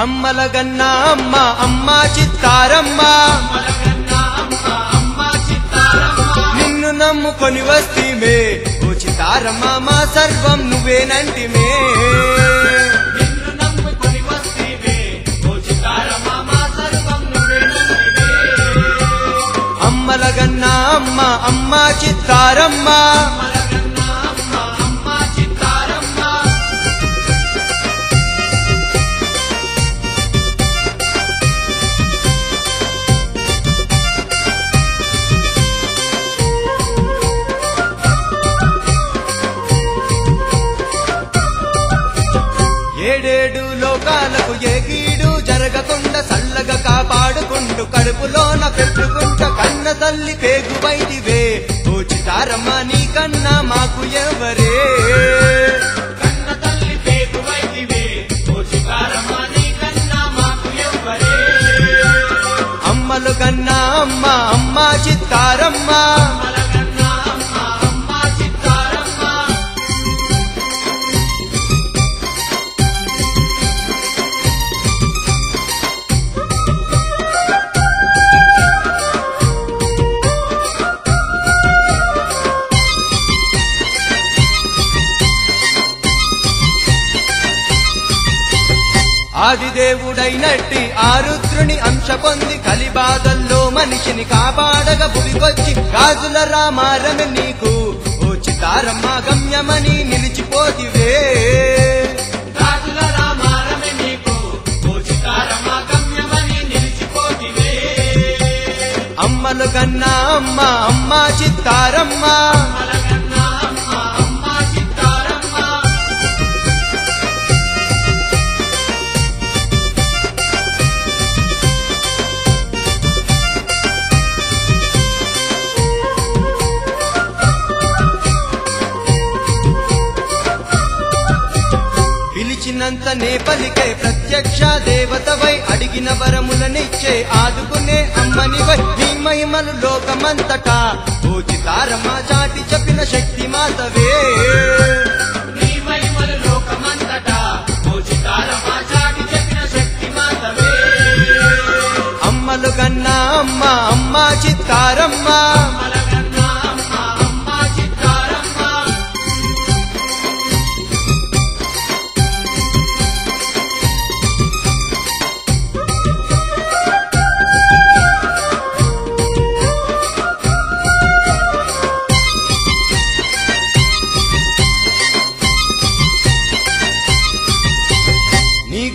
అమ్మలగన్న అమ్మ అమ్మ చిత్తారమ్మ నిన్ను నమ్ముకొని వస్తీమే ఓ చిత్తారమ్మ మా సర్వం నువ్వేనంటిమే అమ్మలగన్న అమ్మ అమ్మ చిత్తారమ్మ ఏడేడు లోకాలకు ఏకీడు జరగకుండా చల్లగా కాపాడుకుంటూ కడుపులోన పెట్టుకుంట కన్న తల్లి పేగువైదివే ఓ చిత్తారమ్మ నీ కన్నా మాకు ఎవరే కన్న తల్లి పేగువైదివే ఓ చిత్తారమ్మ నీ కన్నా మాకు ఎవరే అమ్మలు కన్నా అమ్మ అమ్మ చిత్తారమ్మ ఆదిదేవుడైనట్టి ఆరుద్రుని అంశ పొంది కలిబాధల్లో మనిషిని కాపాడగ పులికొచ్చి గాజుల రామారమి నీకు ఓ చిత్తారమ్మ గమ్యమని నిలిచిపోతివే గాజుల రామారమి నీకు ఓ చిత్తారమ్మ గమ్యమని నిలిచిపోతివే అమ్మలు కన్నా అమ్మ అమ్మ చిత్తారమ్మ పిలిచినంత నే పలికే ప్రత్యక్ష దేవతవై అడిగిన వరములనిచ్చే ఆదుకునే అమ్మనివై నీ మహిమలు లోకమంతటా ఓ చిత్తారమ్మ చాటి చెప్పిన శక్తి మాతవే నీ మహిమలు లోకమంతటా ఓ చిత్తారమ్మ చాటి చెప్పిన శక్తి మాతవే అమ్మలు కన్నా అమ్మ అమ్మ చిత్తారమ్మ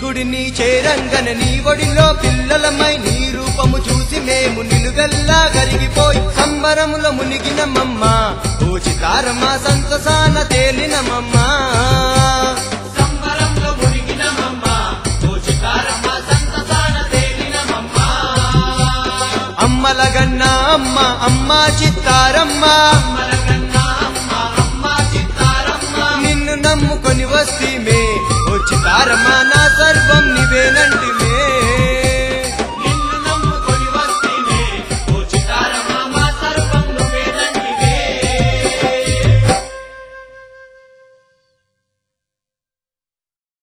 గుడిని చేరంగన నీ ఒడిలో పిల్లలమై నీ రూపము చూసి మేము నిలుగల్లా కరిగిపోయి సంబరముల మునిగినమమ్మ ఓ చిత్తారమ్మ సంతసాన తేలినమమ్మ సంబరంలో మునిగినమమ్మ ఓ చిత్తారమ్మ సంతసాన తేలినమమ్మ అమ్మలగన్న అమ్మ అమ్మ చిత్తారమ్మ